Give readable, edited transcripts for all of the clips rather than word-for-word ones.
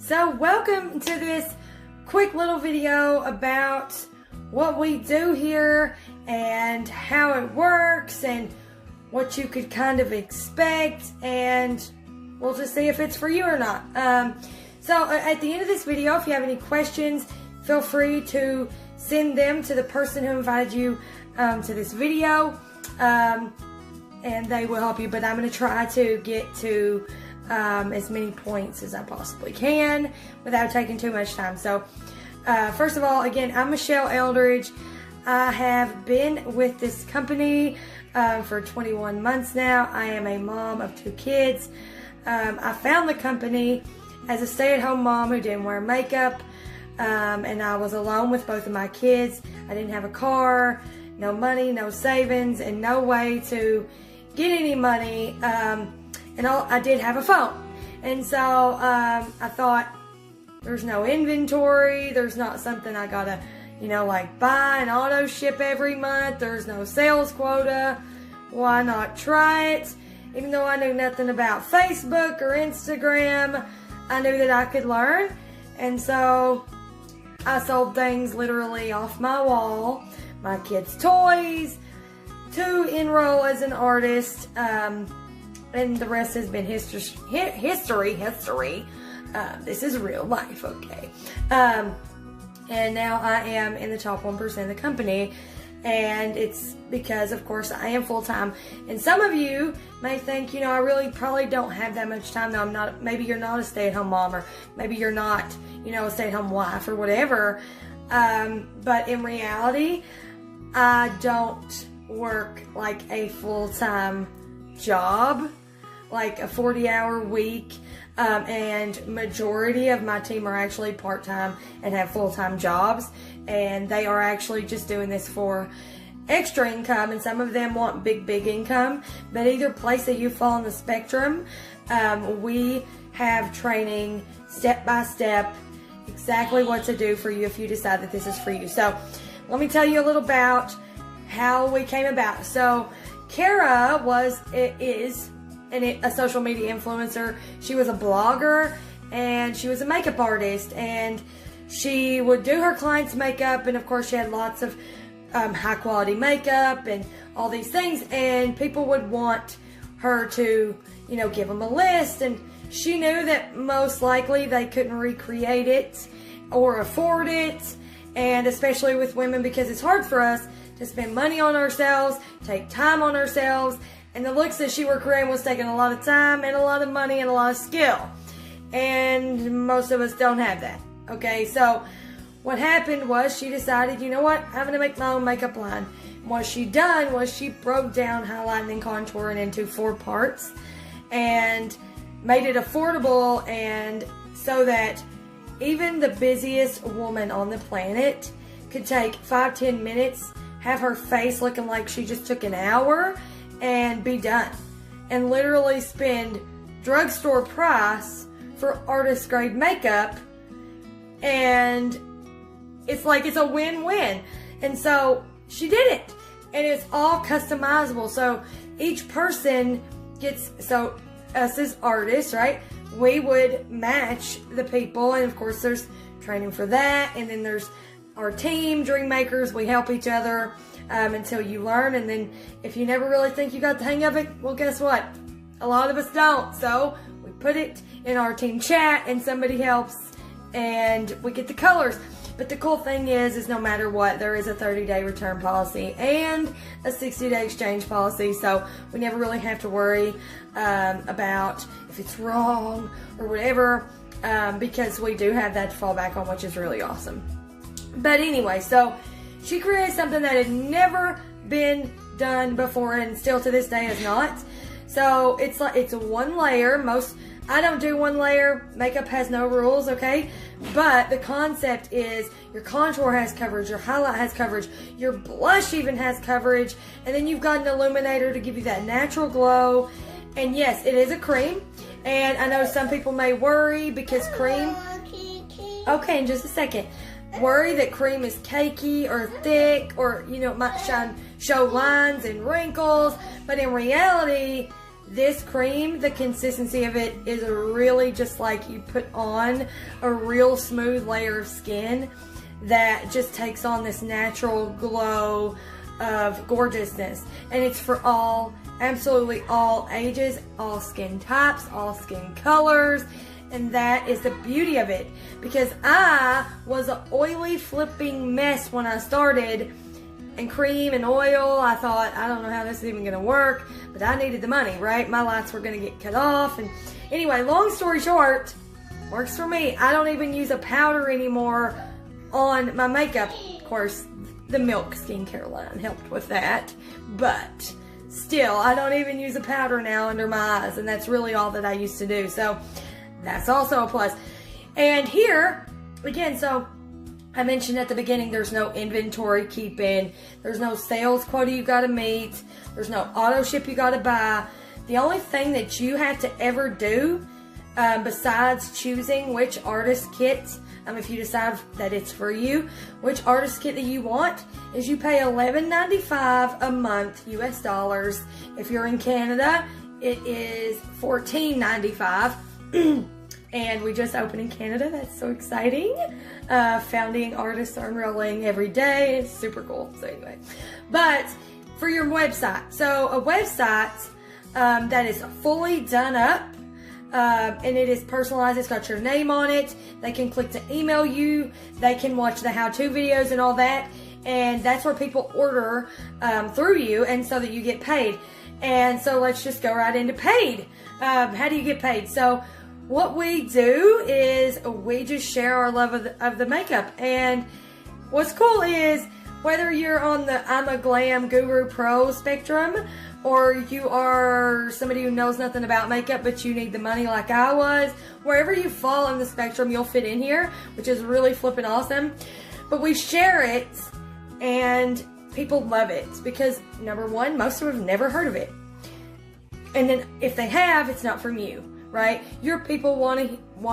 So welcome to this quick little video about what we do here and how it works and what you could kind of expect, and we'll just see if it's for you or not. So at the end of this video, if you have any questions, feel free to send them to the person who invited you to this video, and they will help you. But I'm going to try to get to as many points as I possibly can without taking too much time. So first of all, again, I'm Michelle Eldridge. I have been with this company for 21 months now. I am a mom of 2 kids. I found the company as a stay-at-home mom who didn't wear makeup, and I was alone with both of my kids. I didn't have a car, no money, no savings, and no way to get any money. And I did have a phone. And so I thought, there's no inventory, there's not something I gotta, like buy and auto ship every month, there's no sales quota, why not try it? Even though I knew nothing about Facebook or Instagram, I knew that I could learn. And so I sold things literally off my wall, my kids' toys, to enroll as an artist, and the rest has been history. This is real life, okay? And now I am in the top 1% of the company, and it's because, of course, I am full-time. And some of you may think, I really probably don't have that much time. No, maybe you're not a stay-at-home mom, or maybe you're not, a stay-at-home wife or whatever. But in reality, I don't work like a full-time job, like a 40-hour week, and majority of my team are actually part-time and have full-time jobs, and they are actually just doing this for extra income, and some of them want big income. But either place that you fall on the spectrum, we have training step by step, exactly what to do for you if you decide that this is for you. So let me tell you a little about how we came about. So Kara is a social media influencer. She was a blogger, and she was a makeup artist, and she would do her clients' makeup, and of course she had lots of high quality makeup and all these things, and people would want her to give them a list, and she knew that most likely they couldn't recreate it or afford it, and especially with women, because it's hard for us to spend money on ourselves, take time on ourselves. And the looks that she was creating was taking a lot of time and a lot of money and a lot of skill. And most of us don't have that. Okay, so what happened was she decided, you know what, I'm going to make my own makeup line. And what she done was she broke down highlighting and contouring into 4 parts and made it affordable, and so that even the busiest woman on the planet could take 5-10 minutes, have her face looking like she just took an hour, and be done, and literally spend drugstore price for artist grade makeup, and it's a win-win. And so she did it, and it's all customizable. So each person gets, so us as artists, right, we would match the people, and of course there's training for that, and then there's our team, Dreammakers. We help each other until you learn, and then if you never really think you got the hang of it, well, guess what? A lot of us don't. So we put it in our team chat, and somebody helps, and we get the colors. But the cool thing is no matter what, there is a 30-day return policy and a 60-day exchange policy, so we never really have to worry about if it's wrong or whatever, because we do have that to fall back on, which is really awesome. But anyway, so she created something that had never been done before, and still to this day is not. So it's a 1 layer. I don't do 1 layer. Makeup has no rules, okay? But the concept is your contour has coverage, your highlight has coverage, your blush even has coverage, and then you've got an illuminator to give you that natural glow. And yes, it is a cream. And I know some people may worry because cream... Okay, in just a second. Worry that cream is cakey or thick, or it might show lines and wrinkles, but in reality this cream, the consistency of it is really just like you put on a real smooth layer of skin that just takes on this natural glow of gorgeousness. And it's for all, absolutely all ages, all skin types, all skin colors. And that is the beauty of it, because I was an oily flipping mess when I started, and cream and oil, I thought, I don't know how this is even going to work, but I needed the money, right? My lights were going to get cut off. And anyway, long story short, works for me. I don't even use a powder anymore on my makeup. Of course, the Milk skincare line helped with that, but still, I don't even use a powder now under my eyes, and that's really all that I used to do. So that's also a plus. And here, again, so I mentioned at the beginning, there's no inventory keeping, there's no sales quota you gotta meet, there's no auto ship you gotta buy. The only thing that you have to ever do, besides choosing which artist kit, if you decide that it's for you, which artist kit that you want, is you pay $11.95 a month, US dollars. If you're in Canada, it is $14.95. And we just opened in Canada. That's so exciting. Founding artists are enrolling every day. It's super cool. So anyway, but for your website, so a website that is fully done up, and it is personalized. It's got your name on it. They can click to email you. They can watch the how-to videos and all that. And that's where people order through you, and so that you get paid. And so let's just go right into paid. How do you get paid? So what we do is we just share our love of the makeup. And what's cool is whether you're on the I'm a glam guru pro spectrum, or you are somebody who knows nothing about makeup but you need the money like I was, wherever you fall in the spectrum, you'll fit in here, which is really flipping awesome. But we share it, and people love it because, number one, most of them have never heard of it. And then if they have, it's not from you. Right? Your people want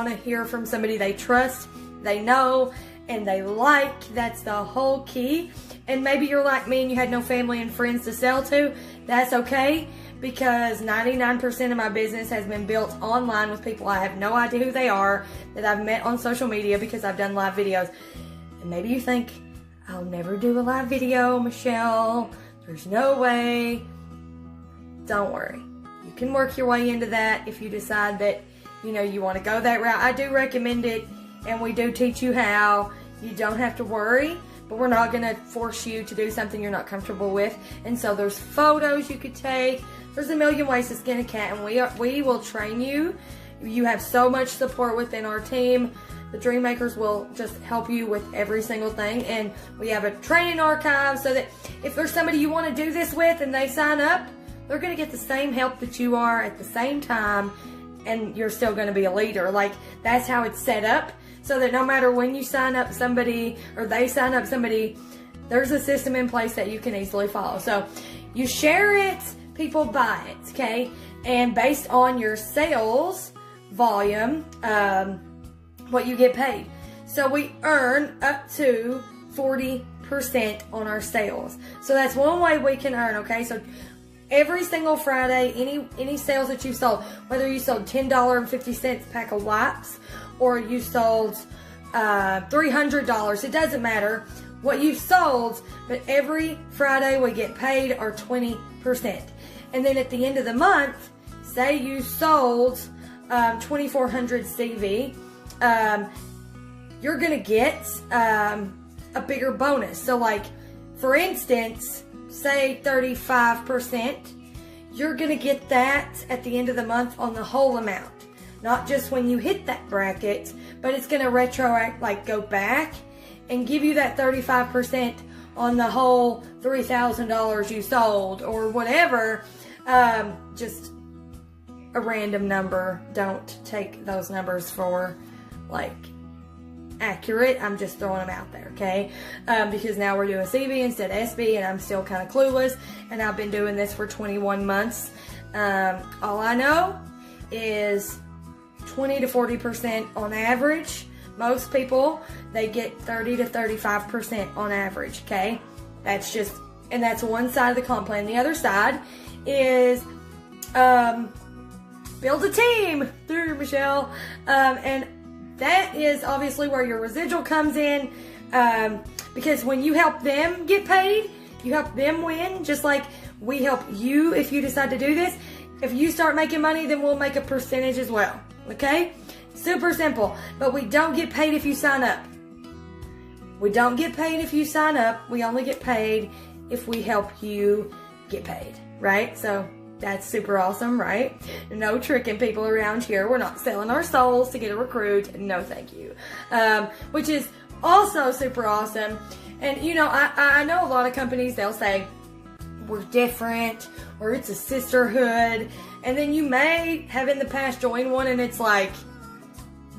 to hear from somebody they trust, they know, and they like. That's the whole key. And maybe you're like me and you had no family and friends to sell to. That's okay, because 99% of my business has been built online with people I have no idea who they are, that I've met on social media because I've done live videos. And maybe you think, I'll never do a live video, Michelle. There's no way. Don't worry. You can work your way into that if you decide that, you want to go that route. I do recommend it, and we do teach you how. You don't have to worry, but we're not going to force you to do something you're not comfortable with. And so there's photos you could take. There's a million ways to skin a cat, and we will train you. You have so much support within our team. The Dreammakers will just help you with every single thing, and we have a training archive so that if there's somebody you want to do this with and they sign up, they're going to get the same help that you are at the same time, and you're still going to be a leader. Like, that's how it's set up, so that no matter when you sign up somebody or they sign up somebody, there's a system in place that you can easily follow. So you share it, people buy it, okay? And based on your sales volume, what you get paid. So we earn up to 40% on our sales. So that's one way we can earn, okay? So every single Friday, any sales that you sold, whether you sold $10.50 pack of wipes or you sold $300, it doesn't matter what you sold, but every Friday we get paid our 20%. And then at the end of the month, say you sold 2,400 CV, you're going to get a bigger bonus. So like, for instance, say 35%, you're going to get that at the end of the month on the whole amount. Not just when you hit that bracket, but it's going to go back and give you that 35% on the whole $3,000 you sold or whatever. Just a random number. Don't take those numbers for accurate. I'm just throwing them out there, okay? Because now we're doing CV instead of SB, and I'm still kind of clueless, and I've been doing this for 21 months. All I know is 20 to 40% on average. Most people, they get 30 to 35% on average, okay? That's just, and that's one side of the comp plan. The other side is build a team through Michelle. And that is obviously where your residual comes in. Because when you help them get paid, you help them win, just like we help you if you decide to do this. If you start making money, then we'll make a percentage as well. Okay? Super simple. But we don't get paid if you sign up. We don't get paid if you sign up. We only get paid if we help you get paid, right? So that's super awesome, right? No tricking people around here. We're not selling our souls to get a recruit. No, thank you. Which is also super awesome. And, you know, I know a lot of companies, they'll say, we're different, or it's a sisterhood. And then you may have in the past joined one and it's like,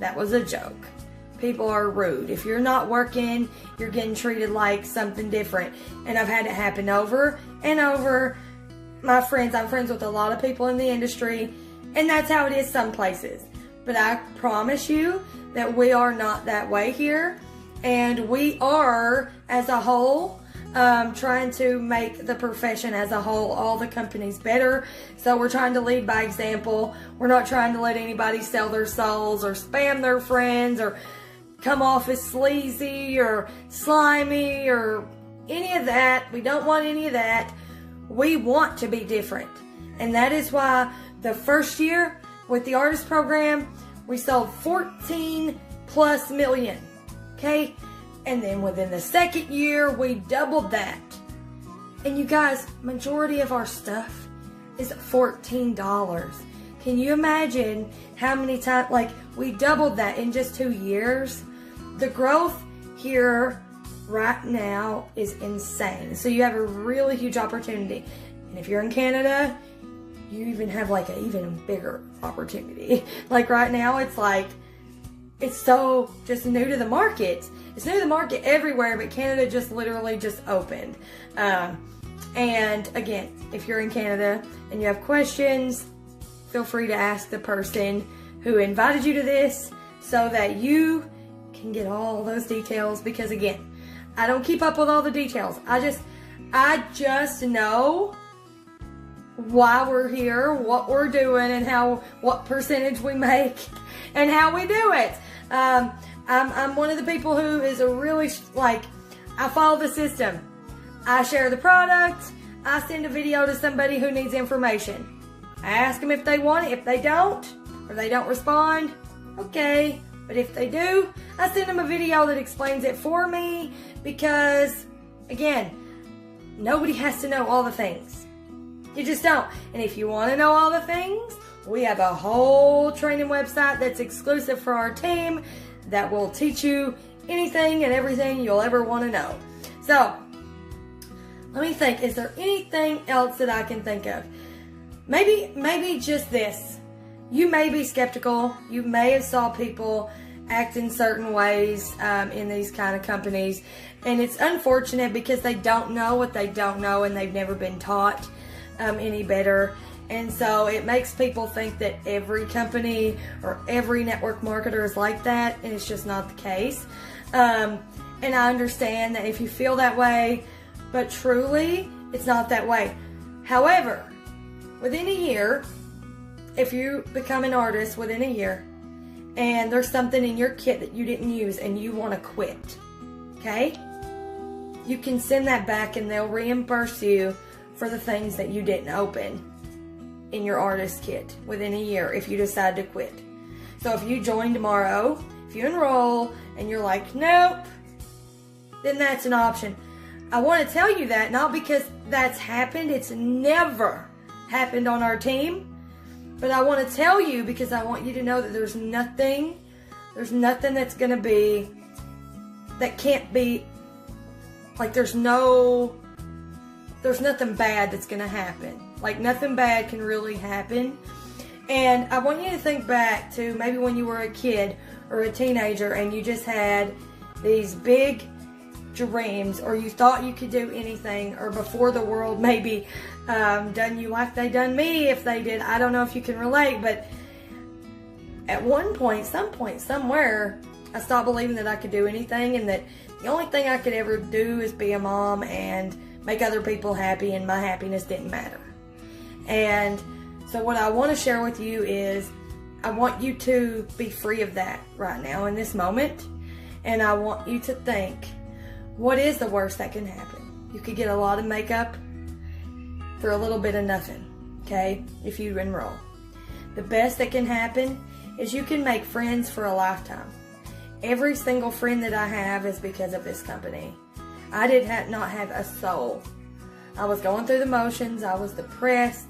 that was a joke. People are rude. If you're not working, you're getting treated like something different. And I've had it happen over and over. I'm friends with a lot of people in the industry, and that's how it is some places. But I promise you that we are not that way here. And we are, as a whole, trying to make the profession as a whole, all the companies better. So we're trying to lead by example. We're not trying to let anybody sell their souls or spam their friends or come off as sleazy or slimy or any of that. We don't want any of that. We want to be different. And that is why the first year with the artist program, we sold 14 plus million. Okay? And then within the second year, we doubled that. And you guys, majority of our stuff is $14. Can you imagine how many times, like, we doubled that in just 2 years? The growth here right now is insane. So you have a really huge opportunity. And if you're in Canada, you even have like an even bigger opportunity. Like right now, it's like, it's so just new to the market. It's new to the market everywhere, but Canada just literally just opened. And again, if you're in Canada and you have questions, feel free to ask the person who invited you to this so that you can get all those details, because again, I don't keep up with all the details. I just know why we're here, what we're doing, and what percentage we make and how we do it. I'm one of the people who is a really, like, I follow the system. I share the product. I send a video to somebody who needs information. I ask them if they want it. If they don't, or they don't respond, okay. But if they do, I send them a video that explains it for me, because, again, nobody has to know all the things. You just don't. And if you want to know all the things, we have a whole training website that's exclusive for our team that will teach you anything and everything you'll ever want to know. So, let me think. Is there anything else that I can think of? Maybe just this. You may be skeptical. You may have saw people act in certain ways in these kind of companies. And it's unfortunate because they don't know what they don't know, and they've never been taught any better. And so it makes people think that every company or every network marketer is like that, and it's just not the case. And I understand that if you feel that way, but truly, it's not that way. However, within a year, if you become an artist within a year, and there's something in your kit that you didn't use and you want to quit, okay? You can send that back and they'll reimburse you for the things that you didn't open in your artist kit within a year if you decide to quit. So if you join tomorrow, if you enroll and you're like, nope, then that's an option. I want to tell you that not because that's happened. It's never happened on our team. But I want to tell you because I want you to know that there's nothing that's going to be, that can't be, like there's nothing bad that's going to happen. Like nothing bad can really happen. And I want you to think back to maybe when you were a kid or a teenager and you just had these big dreams, or you thought you could do anything, or before the world maybe done you like they done me, if they did. I don't know if you can relate, but at one point, somewhere, I stopped believing that I could do anything, and that the only thing I could ever do is be a mom and make other people happy, and my happiness didn't matter. And So what I want to share with you is I want you to be free of that right now in this moment. And I want you to think, what is the worst that can happen? You could get a lot of makeup for a little bit of nothing, okay, if you enroll. The best that can happen is you can make friends for a lifetime. Every single friend that I have is because of this company. I did not have a soul. I was going through the motions. I was depressed.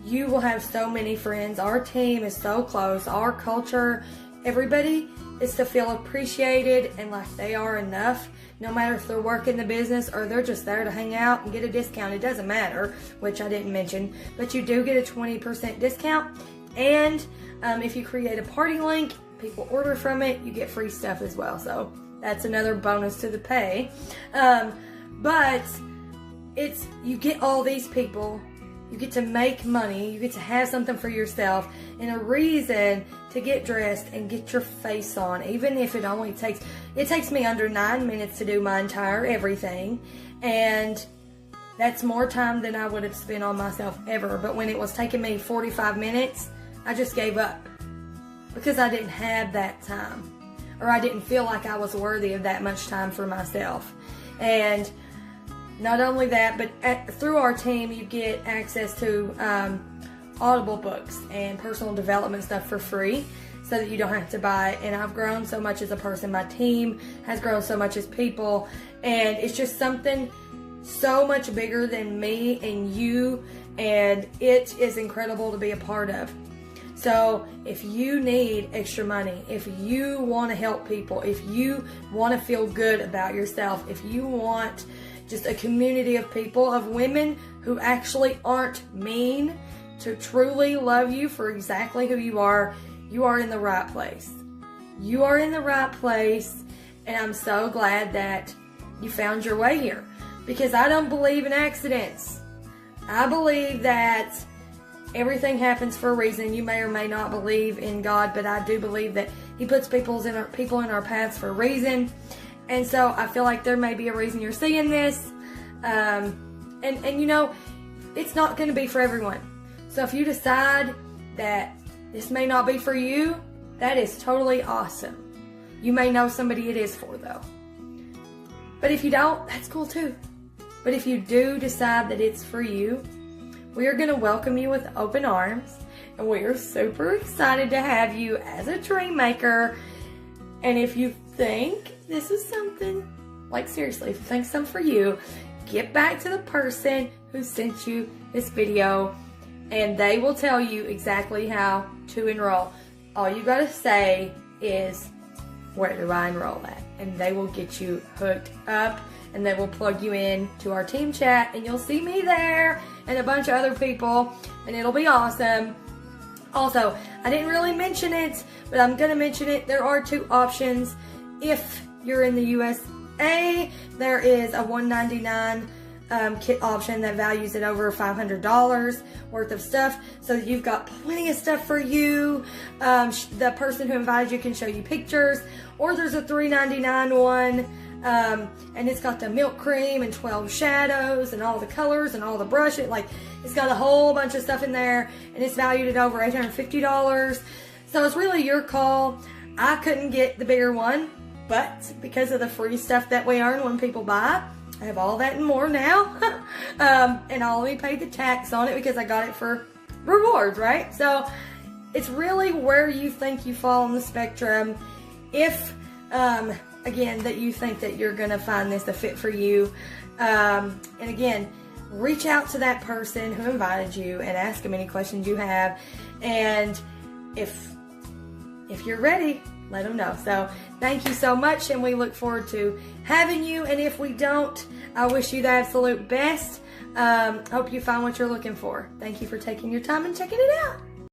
You will have so many friends. Our team is so close. Our culture, everybody is to feel appreciated and like they are enough, no matter if they're working the business or they're just there to hang out and get a discount. It doesn't matter, which I didn't mention, but you do get a 20% discount. And if you create a party link, people order from it, you get free stuff as well. So that's another bonus to the pay. But you get all these people, you get to make money, you get to have something for yourself, and a reason to get dressed and get your face on, even if it only takes me under 9 minutes to do my entire everything, and that's more time than I would have spent on myself ever. But when it was taking me 45 minutes, I just gave up because I didn't have that time, or I didn't feel like I was worthy of that much time for myself. And not only that, but through our team, you get access to Audible books and personal development stuff for free so that you don't have to buy it. And I've grown so much as a person. My team has grown so much as people. And it's just something so much bigger than me and you. And it is incredible to be a part of. So if you need extra money, if you want to help people, if you want to feel good about yourself, if you want just a community of people, of women who actually aren't mean, to truly love you for exactly who you are in the right place. You are in the right place, and I'm so glad that you found your way here, because I don't believe in accidents. I believe that everything happens for a reason. You may or may not believe in God, but I do believe that He puts people in our paths for a reason. And so I feel like there may be a reason you're seeing this. And you know, it's not going to be for everyone. So if you decide that this may not be for you, that is totally awesome. You may know somebody it is for, though. But if you don't, that's cool too. But if you do decide that it's for you, we are going to welcome you with open arms. And we are super excited to have you as a Dreammaker. And if you think this is something, like seriously, if you think something for you, get back to the person who sent you this video, and they will tell you exactly how to enroll. All you gotta say is, where do I enroll at? And they will get you hooked up, and they will plug you in to our team chat, and you'll see me there and a bunch of other people, and it'll be awesome. Also, I didn't really mention it, but I'm gonna mention it. There are two options. If you're in the USA, there is a $199 kit option that values it over $500 worth of stuff, so that you've got plenty of stuff for you. The person who invited you can show you pictures. Or there's a $399 one, and it's got the milk cream and 12 shadows and all the colors and all the brushes. Like, it's got a whole bunch of stuff in there, and it's valued at over $850. So it's really your call. I couldn't get the bigger one, but because of the free stuff that we earn when people buy, I have all that and more now. And I only paid the tax on it because I got it for rewards, right? So it's really where you think you fall on the spectrum. If, again, that you think that you're going to find this a fit for you. And again, reach out to that person who invited you and ask them any questions you have. And if you're ready, let them know. So thank you so much, and we look forward to having you. And if we don't, I wish you the absolute best. Hope you find what you're looking for. Thank you for taking your time and checking it out.